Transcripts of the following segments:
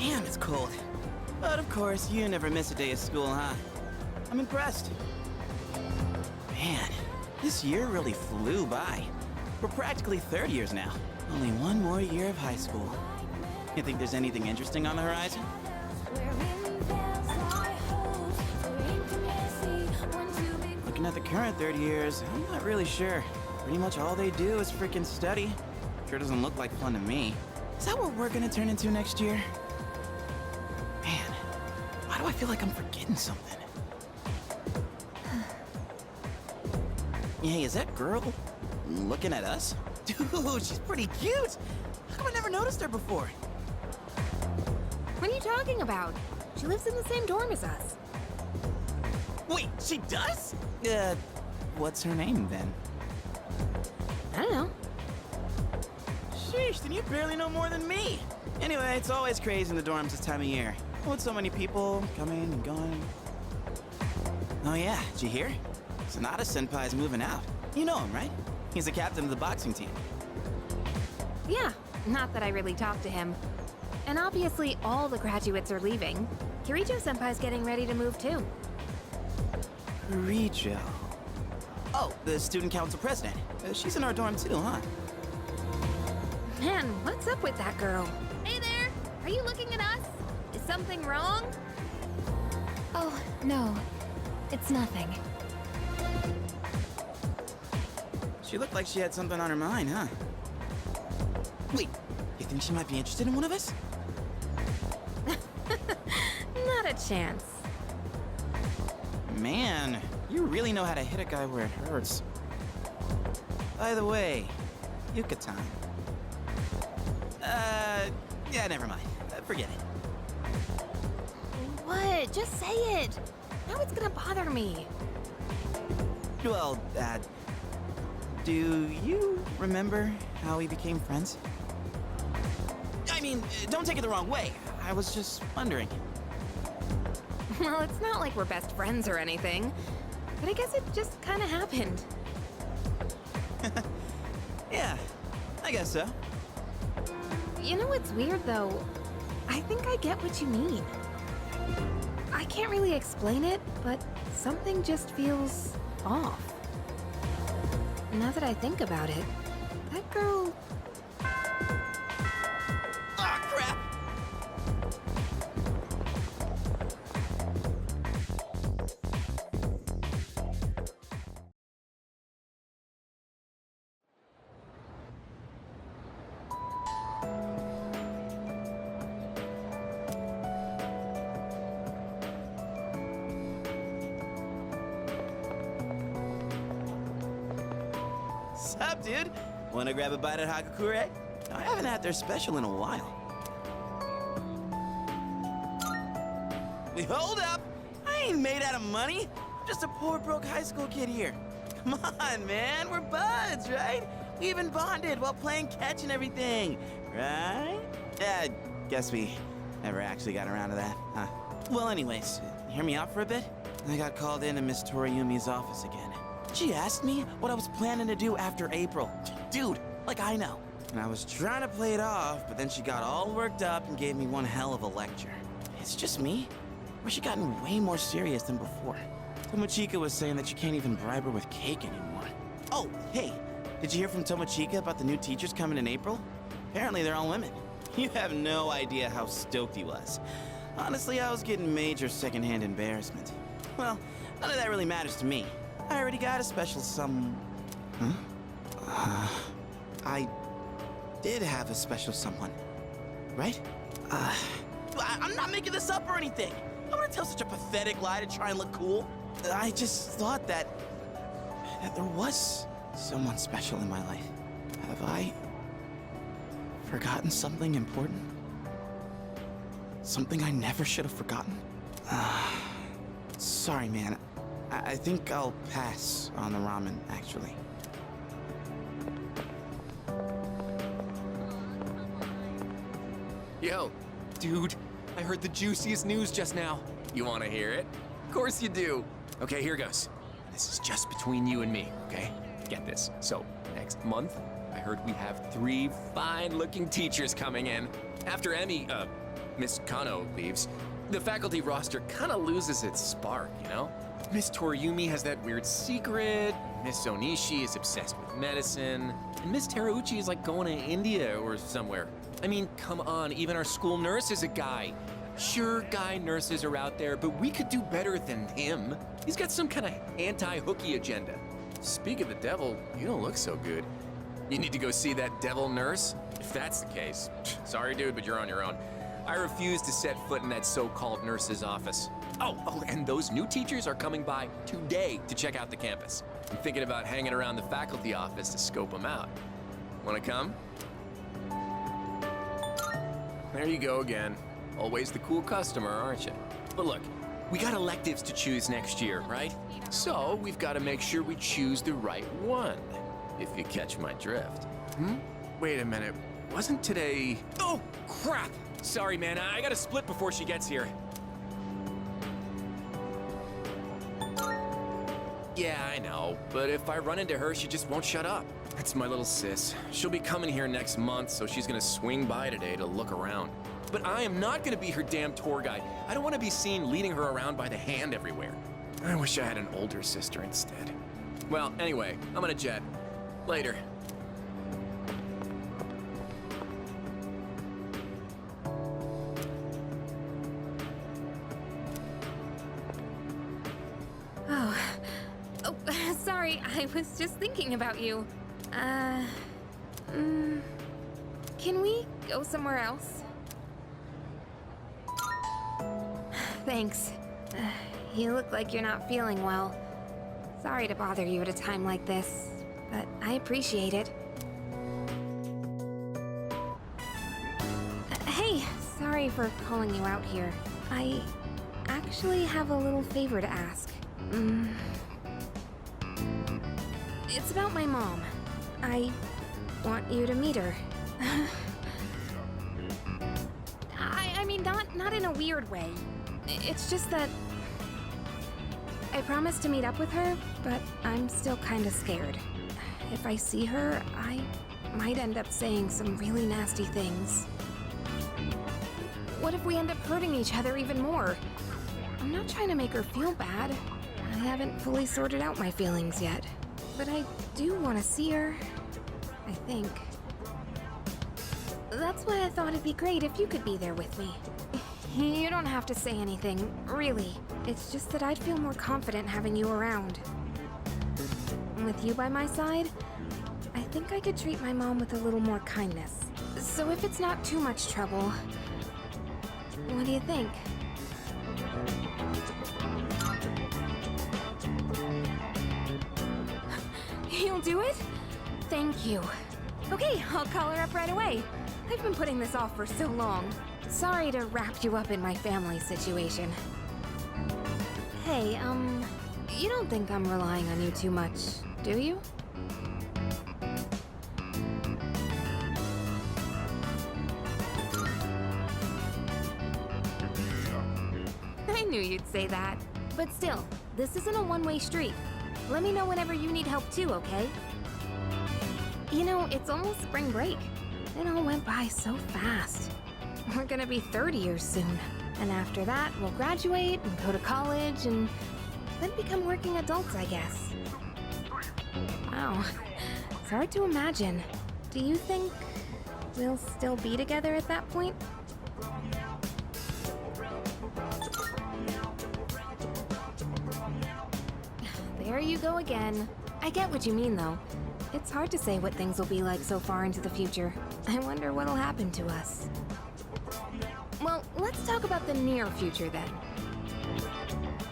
Damn, it's cold. But of course, you never miss a day of school, huh? I'm impressed. Man, this year really flew by. We're practically third years now. Only one more year of high school. You think there's anything interesting on the horizon? Looking at the current third years, I'm not really sure. Pretty much all they do is freaking study. Sure doesn't look like fun to me. Is that what we're gonna turn into next year? Man, why do I feel like I'm forgetting something? Hey, is that girl looking at us? Dude, she's pretty cute! How come I never noticed her before? What are you talking about? She lives in the same dorm as us. Wait, she does? What's her name then? I don't know. Sheesh, then you barely know more than me. Anyway, it's always crazy in the dorms this time of year. With so many people coming and going. Oh yeah, did you hear? Sonata Senpai's moving out. You know him, right? He's the captain of the boxing team. Yeah, not that I really talked to him. And obviously all the graduates are leaving. Kirijo Senpai's getting ready to move too. Kirijo. Oh, the student council president. She's in our dorm too, huh? Man, what's up with that girl? Hey there! Are you looking at us? Is something wrong? Oh, no. It's nothing. She looked like she had something on her mind, huh? Wait, you think she might be interested in one of us? Not a chance. Man, you really know how to hit a guy where it hurts. By the way, Yuka-tan. Yeah, never mind. Forget it. What? Just say it. Now it's gonna bother me. Well, do you remember how we became friends? I mean, don't take it the wrong way. I was just wondering. Well, it's not like we're best friends or anything. But I guess it just kinda happened. Yeah, I guess so. You know what's weird, though? I think I get what you mean. I can't really explain it, but something just feels off. Now that I think about it, that girl... Ah, crap! Sup, dude? Wanna grab a bite at Hagakure? I haven't had their special in a while. Wait, hold up! I ain't made out of money. I'm just a poor, broke high school kid here. Come on, man. We're buds, right? We even bonded while playing catch and everything, right? Guess we never actually got around to that, huh? Well, anyways, hear me out for a bit? I got called into Miss Toriumi's office again. She asked me what I was planning to do after April. Dude, like I know. And I was trying to play it off, but then she got all worked up and gave me one hell of a lecture. It's just me? Or she gotten way more serious than before? Tomochika was saying that you can't even bribe her with cake anymore. Oh, hey, did you hear from Tomochika about the new teachers coming in April? Apparently they're all women. You have no idea how stoked he was. Honestly, I was getting major secondhand embarrassment. Well, none of that really matters to me. I already got a special I did have a special someone, right? I'm not making this up or anything. I wouldn't tell such a pathetic lie to try and look cool. I just thought that there was someone special in my life. Have I forgotten something important? Something I never should have forgotten? Sorry, man. I think I'll pass on the ramen, actually. Yo, dude, I heard the juiciest news just now. You wanna hear it? Of course you do. Okay, here goes. This is just between you and me, okay? Get this. So, next month, I heard we have 3 fine-looking teachers coming in. After Emmy, Miss Kano leaves, the faculty roster kind of loses its spark, you know? Miss Toriumi has that weird secret, Miss Onishi is obsessed with medicine, and Miss Terauchi is like going to India or somewhere. I mean, come on, even our school nurse is a guy. Sure, guy nurses are out there, but we could do better than him. He's got some kind of anti-hooky agenda. Speak of the devil, you don't look so good. You need to go see that devil nurse? If that's the case, sorry dude, but you're on your own. I refuse to set foot in that so-called nurse's office. Oh, and those new teachers are coming by today to check out the campus. I'm thinking about hanging around the faculty office to scope them out. Wanna come? There you go again. Always the cool customer, aren't you? But look, we got electives to choose next year, right? So we've got to make sure we choose the right one, if you catch my drift. Wait a minute, wasn't today... Oh, crap! Sorry, man, I gotta split before she gets here. Yeah, I know, but if I run into her, she just won't shut up. That's my little sis. She'll be coming here next month, so she's gonna swing by today to look around. But I am not gonna be her damn tour guide. I don't wanna be seen leading her around by the hand everywhere. I wish I had an older sister instead. Well, anyway, I'm gonna jet. Later. Oh, sorry, I was just thinking about you. Can we go somewhere else? Thanks. You look like you're not feeling well. Sorry to bother you at a time like this, but I appreciate it. Hey, sorry for calling you out here. I actually have a little favor to ask. It's about my mom. I want you to meet her. I mean, not in a weird way. It's just that I promised to meet up with her, but I'm still kind of scared. If I see her, I might end up saying some really nasty things. What if we end up hurting each other even more? I'm not trying to make her feel bad. I haven't fully sorted out my feelings yet. But I do want to see her, I think. That's why I thought it'd be great if you could be there with me. You don't have to say anything, really. It's just that I'd feel more confident having you around. With you by my side, I think I could treat my mom with a little more kindness. So if it's not too much trouble, what do you think? You'll do it? Thank you. Okay, I'll call her up right away. I've been putting this off for so long. Sorry to wrap you up in my family situation. Hey, you don't think I'm relying on you too much, do you? I knew you'd say that. But still, this isn't a one-way street. Let me know whenever you need help too, okay? You know, it's almost spring break. It all went by so fast. We're gonna be 30 years soon. And after that, we'll graduate and go to college and then become working adults, I guess. Wow. It's hard to imagine. Do you think we'll still be together at that point? There you go again. I get what you mean, though. It's hard to say what things will be like so far into the future. I wonder what'll happen to us. Well, let's talk about the near future then.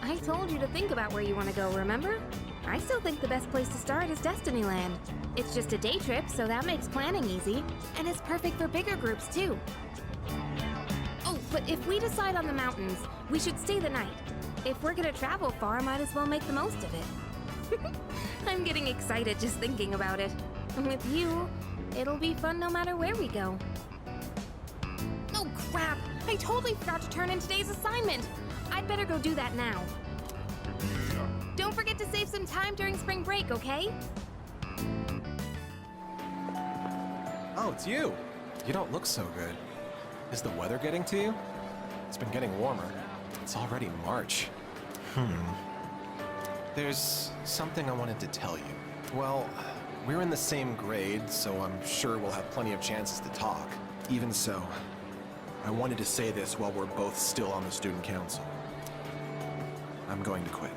I told you to think about where you want to go, remember? I still think the best place to start is Destinyland. It's just a day trip, so that makes planning easy. And it's perfect for bigger groups, too. Oh, but if we decide on the mountains, we should stay the night. If we're gonna travel far, might as well make the most of it. I'm getting excited just thinking about it. With you, it'll be fun no matter where we go. Oh crap! I totally forgot to turn in today's assignment! I'd better go do that now. Don't forget to save some time during spring break, okay? Oh, it's you. You don't look so good. Is the weather getting to you? It's been getting warmer. It's already March. There's something I wanted to tell you. Well, we're in the same grade, so I'm sure we'll have plenty of chances to talk. Even so, I wanted to say this while we're both still on the student council. I'm going to quit.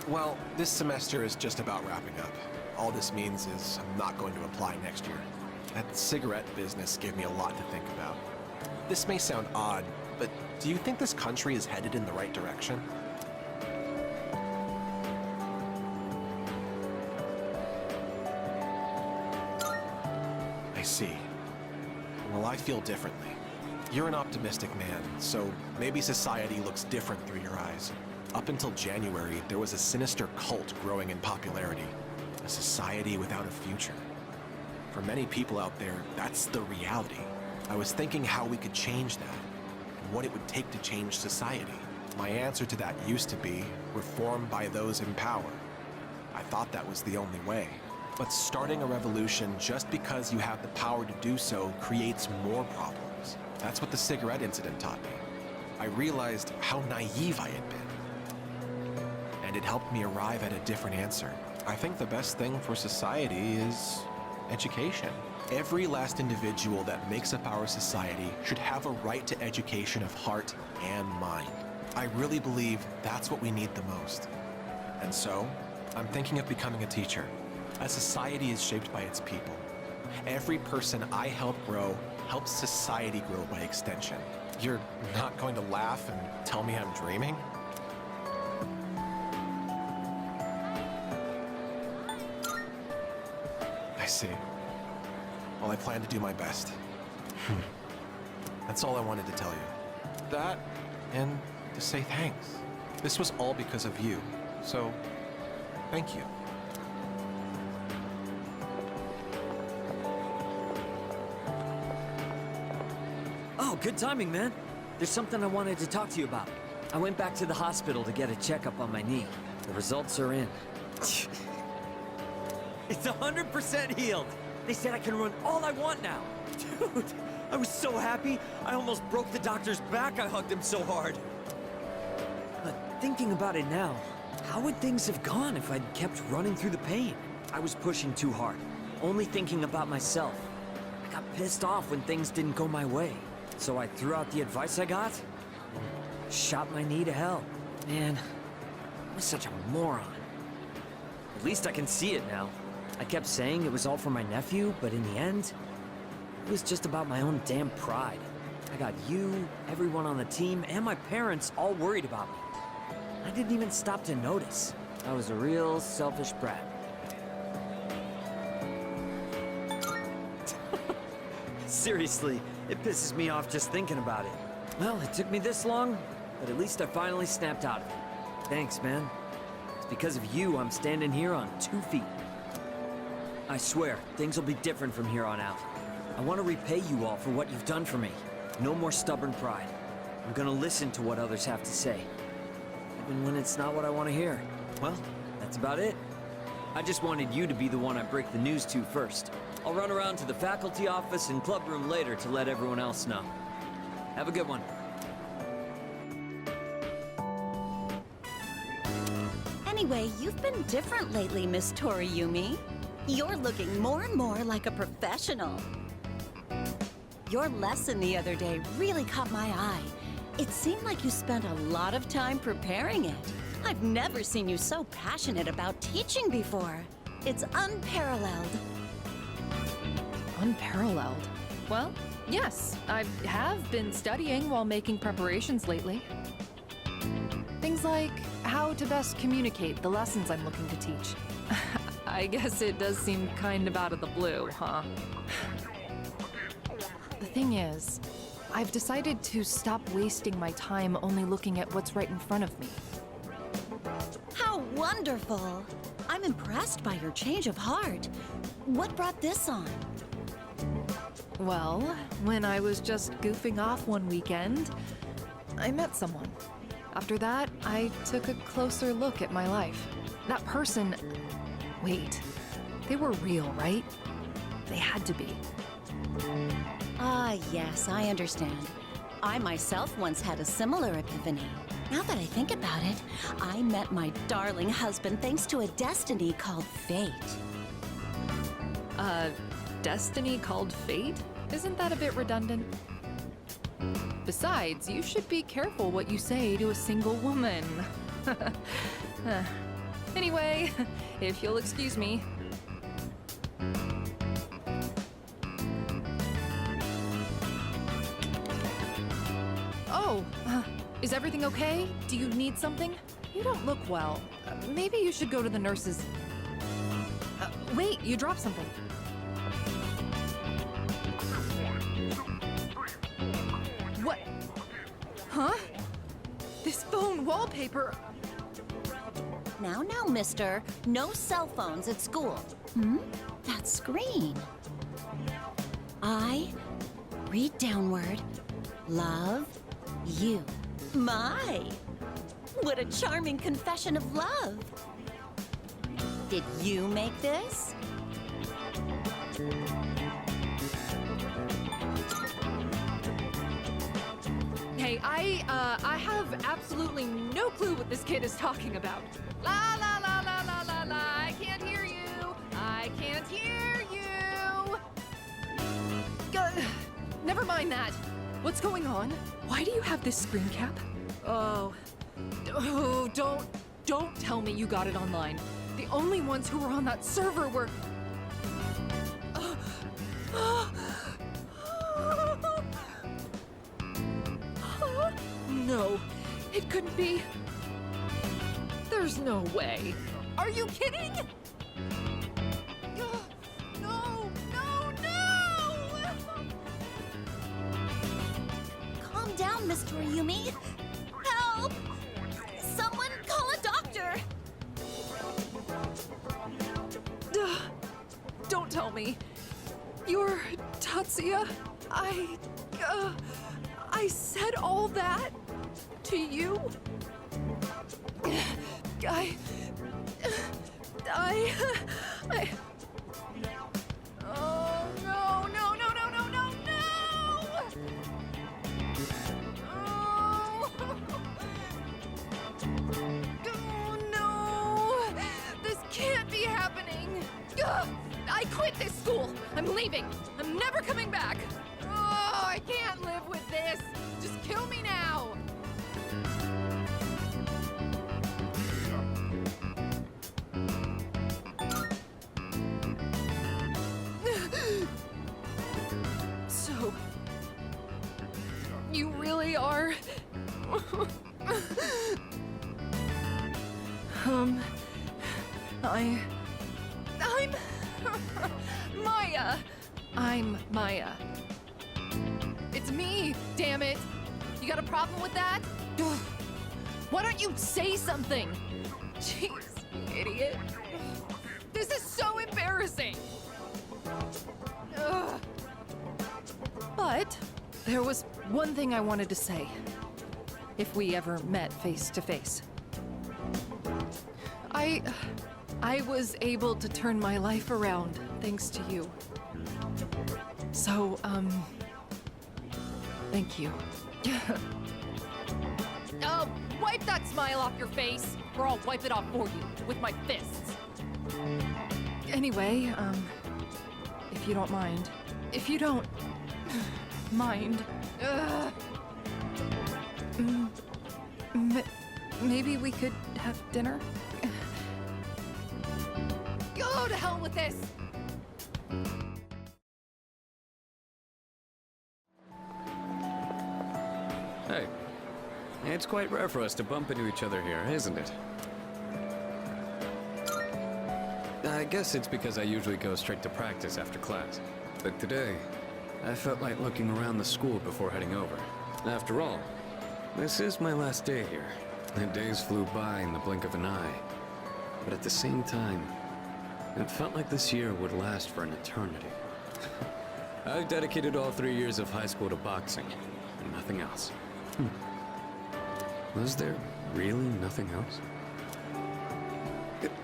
Well, this semester is just about wrapping up. All this means is I'm not going to apply next year. That cigarette business gave me a lot to think about. This may sound odd, but do you think this country is headed in the right direction? I see. Well, I feel differently. You're an optimistic man, so maybe society looks different through your eyes. Up until January, there was a sinister cult growing in popularity. A society without a future. For many people out there, that's the reality. I was thinking how we could change that, and what it would take to change society. My answer to that used to be reform by those in power. I thought that was the only way. But starting a revolution just because you have the power to do so creates more problems. That's what the cigarette incident taught me. I realized how naive I had been. And it helped me arrive at a different answer. I think the best thing for society is education. Every last individual that makes up our society should have a right to education of heart and mind. I really believe that's what we need the most. And so, I'm thinking of becoming a teacher. A society is shaped by its people. Every person I help grow helps society grow by extension. You're not going to laugh and tell me I'm dreaming? I see. Well, I plan to do my best. That's all I wanted to tell you. That, and to say thanks. This was all because of you, so thank you. Oh, good timing, man. There's something I wanted to talk to you about. I went back to the hospital to get a checkup on my knee. The results are in. It's 100% healed. They said I can run all I want now. Dude, I was so happy. I almost broke the doctor's back. I hugged him so hard. But thinking about it now, how would things have gone if I'd kept running through the pain? I was pushing too hard, only thinking about myself. I got pissed off when things didn't go my way. So I threw out the advice I got and shot my knee to hell. Man, I was such a moron. At least I can see it now. I kept saying it was all for my nephew, but in the end, it was just about my own damn pride. I got you, everyone on the team, and my parents all worried about me. I didn't even stop to notice. I was a real selfish brat. Seriously, it pisses me off just thinking about it. Well, it took me this long, but at least I finally snapped out of it. Thanks, man. It's because of you I'm standing here on 2 feet. I swear, things will be different from here on out. I want to repay you all for what you've done for me. No more stubborn pride. I'm gonna listen to what others have to say. Even when it's not what I want to hear. Well, that's about it. I just wanted you to be the one I break the news to first. I'll run around to the faculty office and club room later to let everyone else know. Have a good one. Anyway, you've been different lately, Miss Toriyumi. You're looking more and more like a professional. Your lesson the other day really caught my eye. It seemed like you spent a lot of time preparing it. I've never seen you so passionate about teaching before. It's unparalleled. Unparalleled. Well, yes, I have been studying while making preparations lately. Things like how to best communicate the lessons I'm looking to teach. I guess it does seem kind of out of the blue, huh? The thing is, I've decided to stop wasting my time only looking at what's right in front of me. How wonderful! I'm impressed by your change of heart. What brought this on? Well, when I was just goofing off one weekend, I met someone. After that, I took a closer look at my life. That person... Wait, they were real, right? They had to be. Ah, yes, I understand. I myself once had a similar epiphany. Now that I think about it, I met my darling husband thanks to a destiny called fate. Destiny called fate? Isn't that a bit redundant? Besides, you should be careful what you say to a single woman. Anyway, if you'll excuse me. Oh, is everything okay? Do you need something? You don't look well. Maybe you should go to the nurses. Wait, you dropped something. What? Huh? This phone wallpaper. Now, mister. No cell phones at school. That screen. I read downward. Love you. My! What a charming confession of love. Did you make this? Hey, I have absolutely no clue what this kid is talking about. La la la la la la la, I can't hear you. I can't hear you. Never mind that. What's going on? Why do you have this screen cap? Oh, don't tell me you got it online. The only ones who were on that server were... No, it couldn't be. There's no way. Are you kidding? No, no, no! Calm down, Miss Toriumi. Help! Someone call a doctor! Don't tell me. You're Tatsuya? I said all that to you? Oh, no, no, no, no, no, no, no! Oh. Oh, no! This can't be happening! I quit this school! I'm leaving! I'm never coming back! Oh, I can't live with this! Just kill me now! So, you really are... I'm Maya. I'm Maya. It's me, damn it. You got a problem with that? Why don't you say something? Jeez, you idiot. This is so embarrassing. Ugh. But there was one thing I wanted to say. If we ever met face to face. I was able to turn my life around thanks to you. So, thank you. Wipe that smile off your face, or I'll wipe it off for you with my fists. Anyway, if you don't mind. If you don't mind. Maybe we could have dinner? Go to hell with this! Hey, it's quite rare for us to bump into each other here, isn't it? I guess it's because I usually go straight to practice after class. But today, I felt like looking around the school before heading over. After all, this is my last day here. The days flew by in the blink of an eye. But at the same time, it felt like this year would last for an eternity. I've dedicated all 3 years of high school to boxing, and nothing else. Was there really nothing else?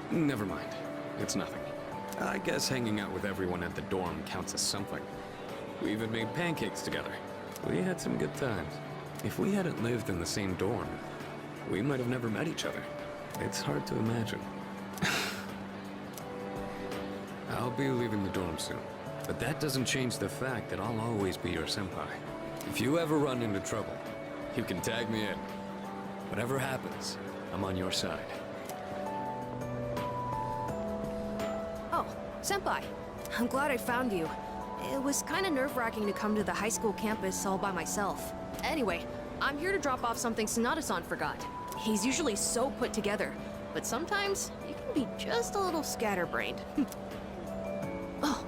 Never mind. It's nothing. I guess hanging out with everyone at the dorm counts as something. We even made pancakes together. We had some good times. If we hadn't lived in the same dorm, we might have never met each other. It's hard to imagine. I'll be leaving the dorm soon, but that doesn't change the fact that I'll always be your senpai. If you ever run into trouble, you can tag me in. Whatever happens, I'm on your side. Oh, Senpai. I'm glad I found you. It was kind of nerve-wracking to come to the high school campus all by myself. Anyway, I'm here to drop off something Sanada-san forgot. He's usually so put together, but sometimes you can be just a little scatterbrained. Oh,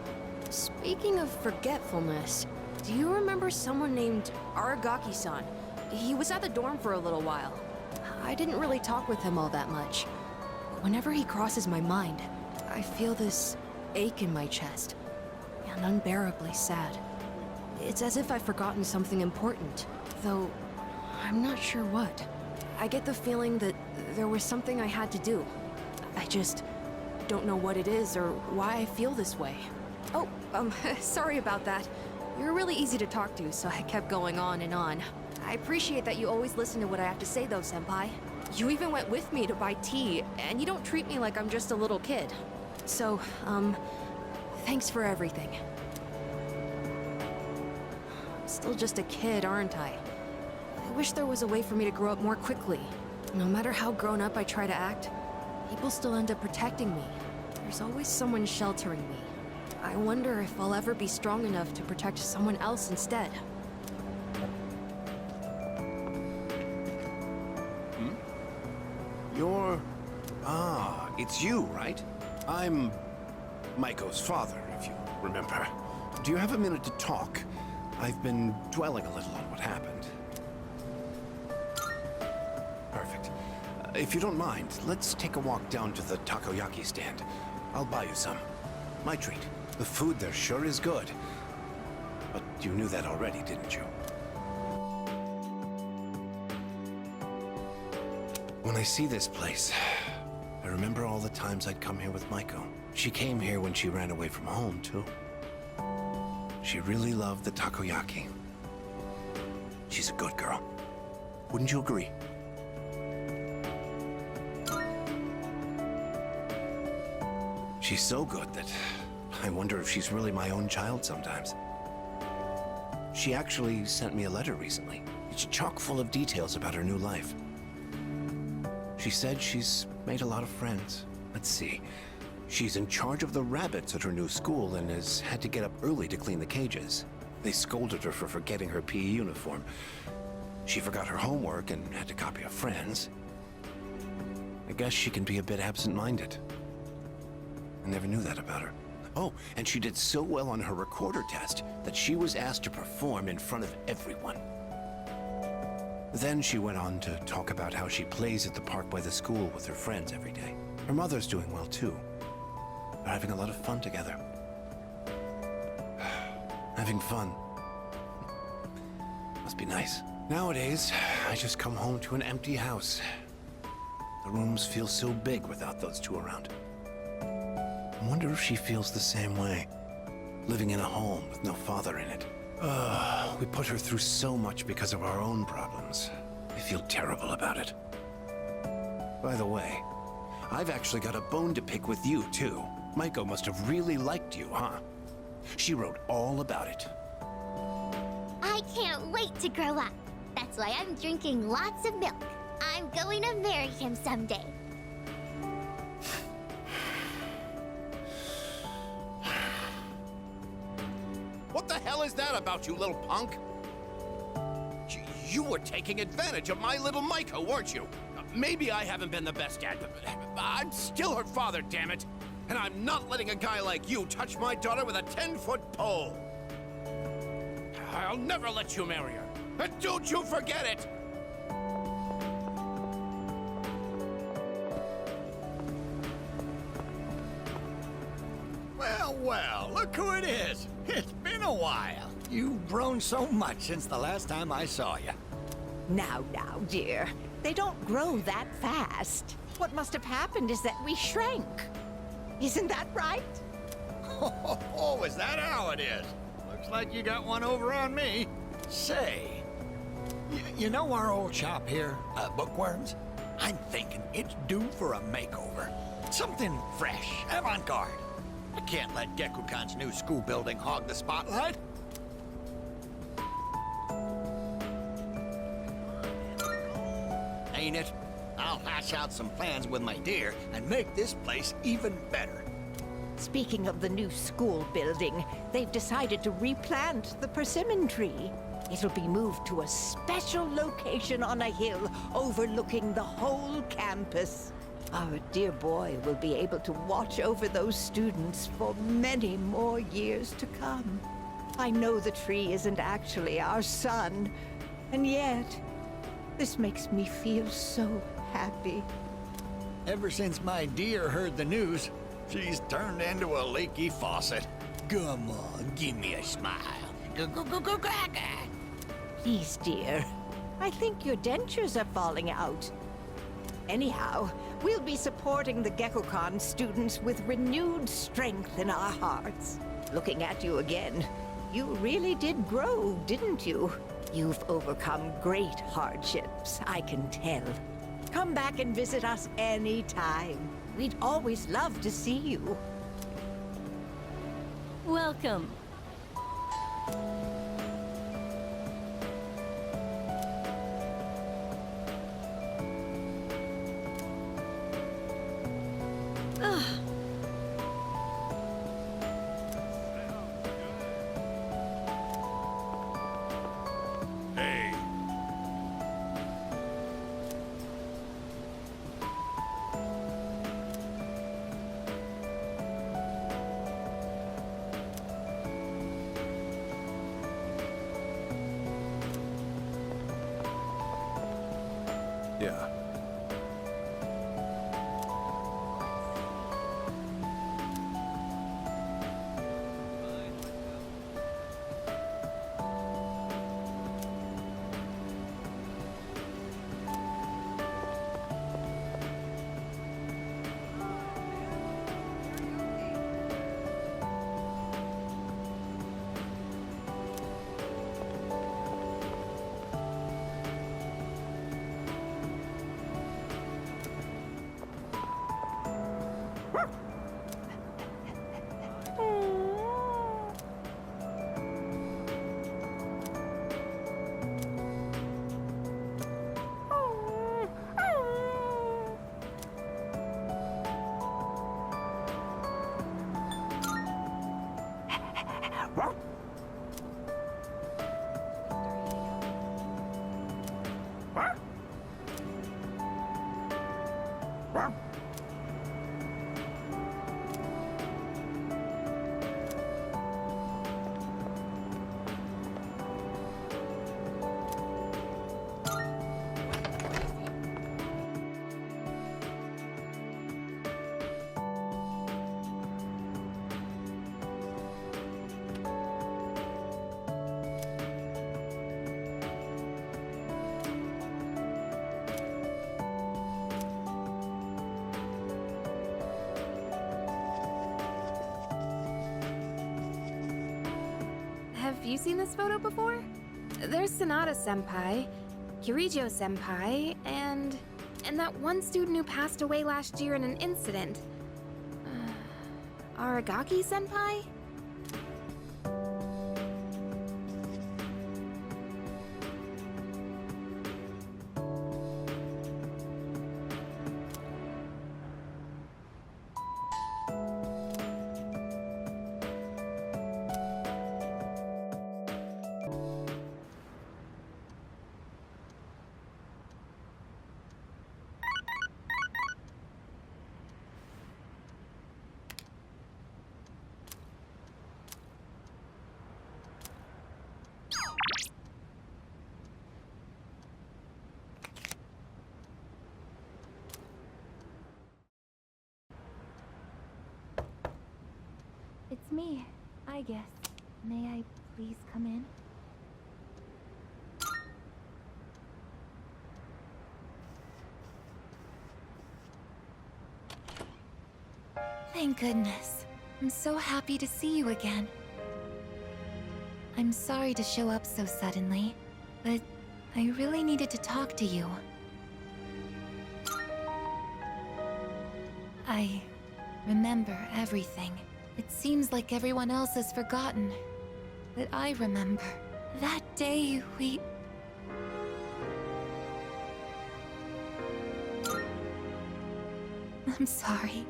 speaking of forgetfulness, do you remember someone named Aragaki-san? He was at the dorm for a little while. I didn't really talk with him all that much. But whenever he crosses my mind, I feel this ache in my chest, and unbearably sad. It's as if I've forgotten something important, though I'm not sure what. I get the feeling that there was something I had to do. I just don't know what it is or why I feel this way. Oh, sorry about that. You're really easy to talk to, so I kept going on and on. I appreciate that you always listen to what I have to say, though, Senpai. You even went with me to buy tea, and you don't treat me like I'm just a little kid. So, thanks for everything. I'm still just a kid, aren't I? I wish there was a way for me to grow up more quickly. No matter how grown up I try to act, people still end up protecting me. There's always someone sheltering me. I wonder if I'll ever be strong enough to protect someone else instead. It's you, right? I'm Maiko's father, if you remember. Do you have a minute to talk? I've been dwelling a little on what happened. Perfect. If you don't mind, let's take a walk down to the takoyaki stand. I'll buy you some. My treat. The food there sure is good. But you knew that already, didn't you? When I see this place, I remember all the times I'd come here with Maiko. She came here when she ran away from home, too. She really loved the takoyaki. She's a good girl. Wouldn't you agree? She's so good that I wonder if she's really my own child sometimes. She actually sent me a letter recently. It's chock full of details about her new life. She said she's made a lot of friends. Let's see. She's in charge of the rabbits at her new school and has had to get up early to clean the cages. They scolded her for forgetting her PE uniform. She forgot her homework and had to copy a friend's. I guess she can be a bit absent-minded. I never knew that about her. Oh, and she did so well on her recorder test that she was asked to perform in front of everyone. Then she went on to talk about how she plays at the park by the school with her friends every day. Her mother's doing well, too. They're having a lot of fun together. Having fun. Must be nice. Nowadays, I just come home to an empty house. The rooms feel so big without those two around. I wonder if she feels the same way. Living in a home with no father in it. We put her through so much because of our own problems. I feel terrible about it. By the way, I've actually got a bone to pick with you, too. Maiko must have really liked you, huh? She wrote all about it. I can't wait to grow up. That's why I'm drinking lots of milk. I'm going to marry him someday. What the hell is that about, you little punk? You were taking advantage of my little Maiko, weren't you? Maybe I haven't been the best dad, but I'm still her father, damn it. And I'm not letting a guy like you touch my daughter with a 10-foot pole. I'll never let you marry her. And don't you forget it! Well, look who it is. It's been a while. You've grown so much since the last time I saw you. Now, dear. They don't grow that fast. What must have happened is that we shrank. Isn't that right? Oh, is that how it is? Looks like you got one over on me. Say, You know our old shop here, Bookworms? I'm thinking it's due for a makeover. Something fresh, avant-garde. I can't let Gekukan's new school building hog the spotlight. Ain't it? I'll hash out some plans with my dear and make this place even better. Speaking of the new school building, they've decided to replant the persimmon tree. It'll be moved to a special location on a hill overlooking the whole campus. Our dear boy will be able to watch over those students for many more years to come. I know the tree isn't actually our son, and yet, this makes me feel so happy. Ever since my dear heard the news, she's turned into a leaky faucet. Come on, give me a smile. Please, dear. I think your dentures are falling out. Anyhow, we'll be supporting the Gekukan students with renewed strength in our hearts. Looking at you again, you really did grow, didn't you? You've overcome great hardships, I can tell. Come back and visit us anytime. We'd always love to see you. Welcome. Yeah. Have you seen this photo before? There's Sanada-senpai, Kirijo-senpai, and that one student who passed away last year in an incident. Aragaki-senpai? It's me, I guess. May I please come in? Thank goodness. I'm so happy to see you again. I'm sorry to show up so suddenly, but I really needed to talk to you. I remember everything. It seems like everyone else has forgotten. But I remember. That day we... I'm sorry.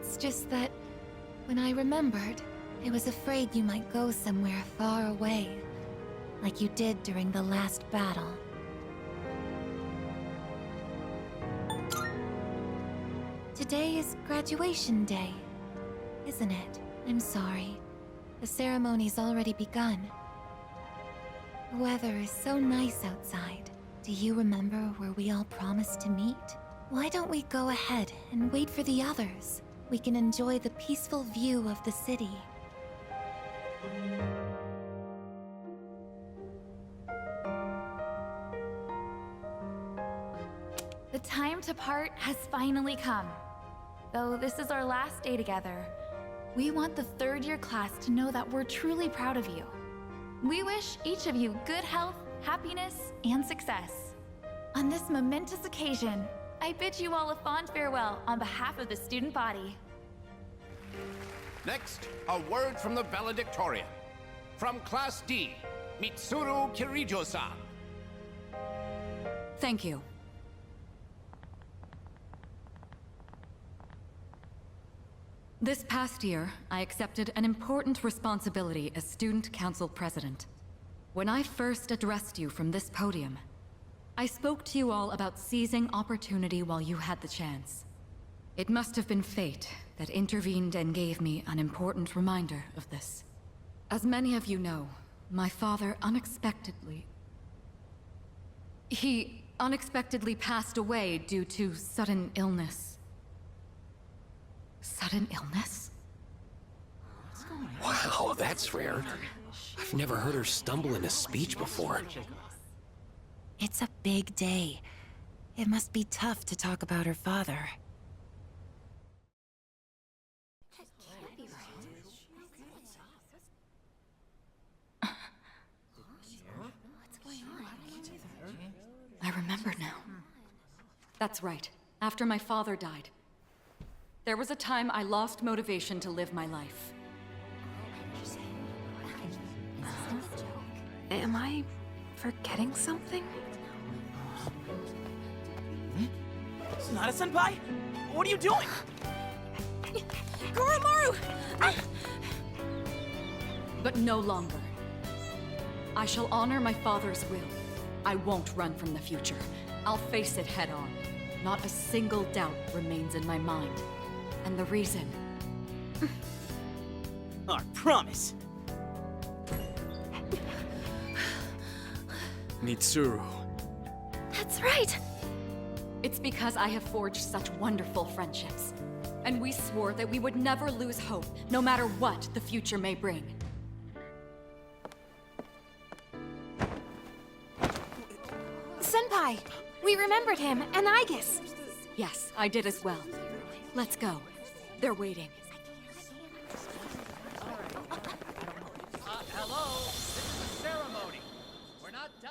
It's just that when I remembered, I was afraid you might go somewhere far away, like you did during the last battle. Today is graduation day, isn't it? I'm sorry. The ceremony's already begun. The weather is so nice outside. Do you remember where we all promised to meet? Why don't we go ahead and wait for the others? We can enjoy the peaceful view of the city. The time to part has finally come. Though this is our last day together, we want the third-year class to know that we're truly proud of you. We wish each of you good health, happiness, and success. On this momentous occasion, I bid you all a fond farewell on behalf of the student body. Next, a word from the valedictorian. From Class D, Mitsuru Kirijo-san. Thank you. This past year, I accepted an important responsibility as Student Council President. When I first addressed you from this podium, I spoke to you all about seizing opportunity while you had the chance. It must have been fate that intervened and gave me an important reminder of this. As many of you know, my father He unexpectedly passed away due to sudden illness. Sudden illness? Wow, that's rare. I've never heard her stumble in a speech before. It's a big day. It must be tough to talk about her father. I remember now. That's right. After my father died, there was a time I lost motivation to live my life. Am I forgetting something? Sonata-senpai? What are you doing? Goromaru! But no longer. I shall honor my father's will. I won't run from the future. I'll face it head on. Not a single doubt remains in my mind. And the reason... Our promise. Mitsuru. That's right! It's because I have forged such wonderful friendships. And we swore that we would never lose hope, no matter what the future may bring. Senpai! We remembered him, and Aigis! Yes, I did as well. Let's go. They're waiting. Hello, this is a ceremony. We're not done.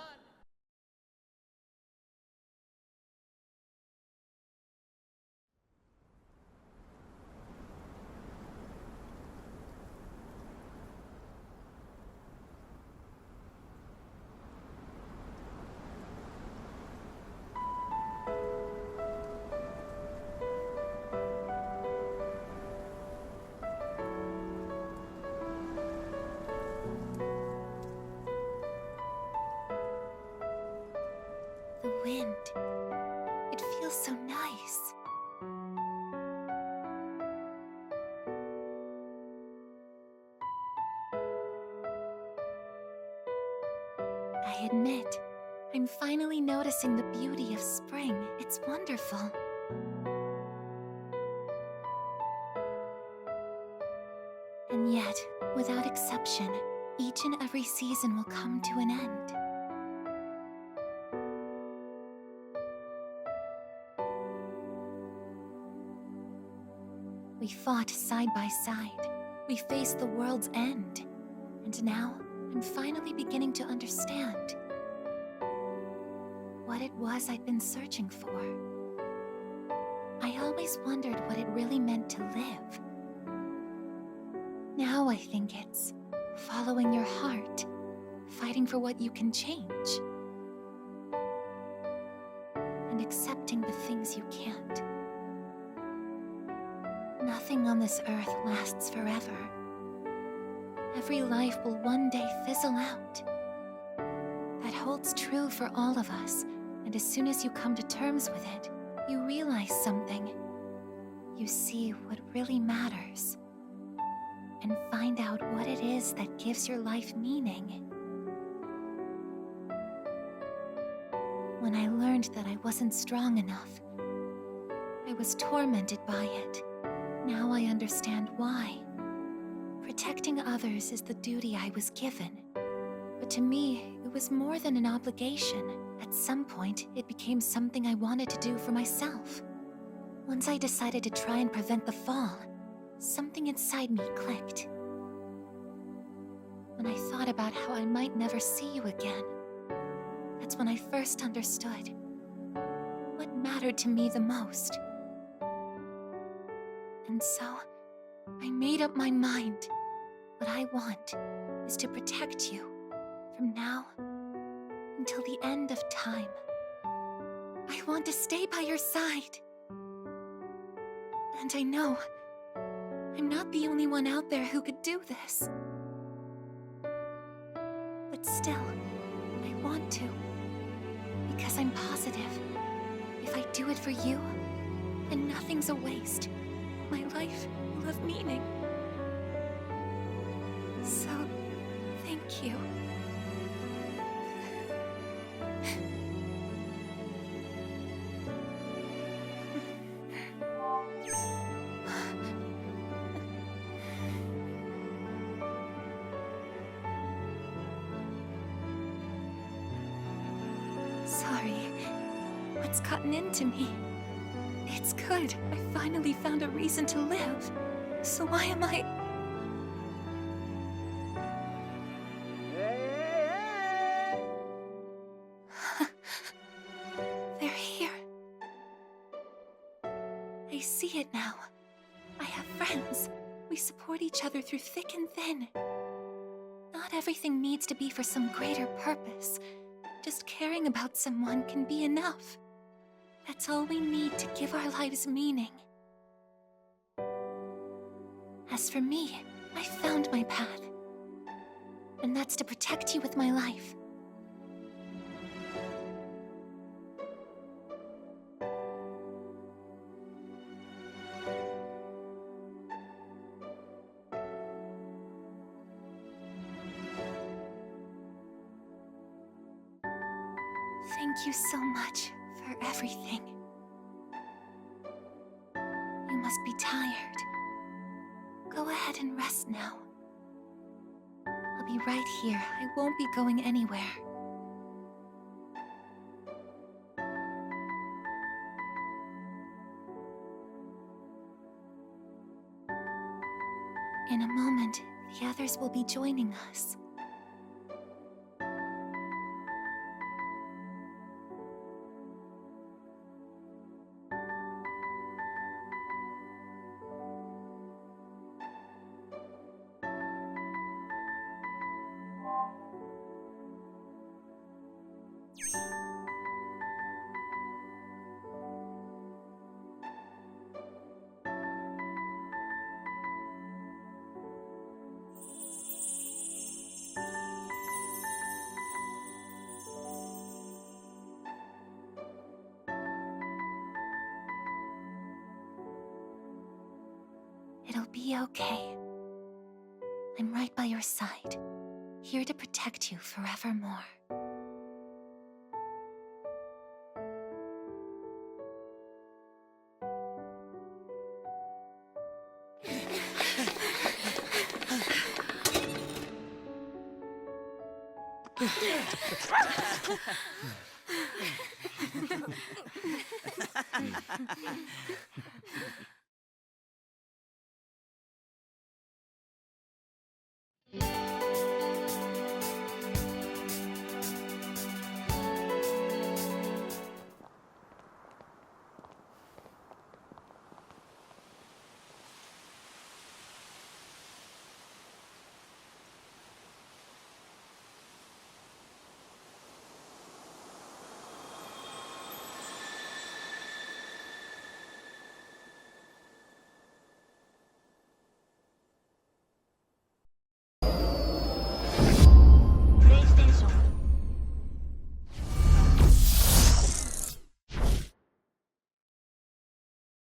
The wind. It feels so nice. I admit, I'm finally noticing the beauty of spring. It's wonderful. And yet, without exception, each and every season will come to an end. We fought side by side. We faced the world's end. And now, I'm finally beginning to understand. what it was I'd been searching for. I always wondered what it really meant to live. Now I think it's following your heart, fighting for what you can change, and accepting the things you can't. Nothing on this earth lasts forever. Every life will one day fizzle out. That holds true for all of us, and as soon as you come to terms with it, you realize something. You see what really matters, and find out what it is that gives your life meaning. When I learned that I wasn't strong enough, I was tormented by it. Now I understand why. Protecting others is the duty I was given. But to me, it was more than an obligation. At some point, it became something I wanted to do for myself. Once I decided to try and prevent the fall, something inside me clicked. When I thought about how I might never see you again, that's when I first understood what mattered to me the most. And so, I made up my mind. What I want is to protect you from now until the end of time. I want to stay by your side. And I know I'm not the only one out there who could do this. But still, I want to. Because I'm positive, if I do it for you, then nothing's a waste. My life will have meaning. So, thank you. Sorry. What's gotten into me? It's good. I finally found a reason to live. So why am I... They're here. I see it now. I have friends. We support each other through thick and thin. Not everything needs to be for some greater purpose. Just caring about someone can be enough. That's all we need to give our lives meaning. As for me, I found my path. And that's to protect you with my life. Thank you so much for everything. You must be tired. Go ahead and rest now. I'll be right here. I won't be going anywhere. In a moment, the others will be joining us. It'll be okay. I'm right by your side, here to protect you forevermore.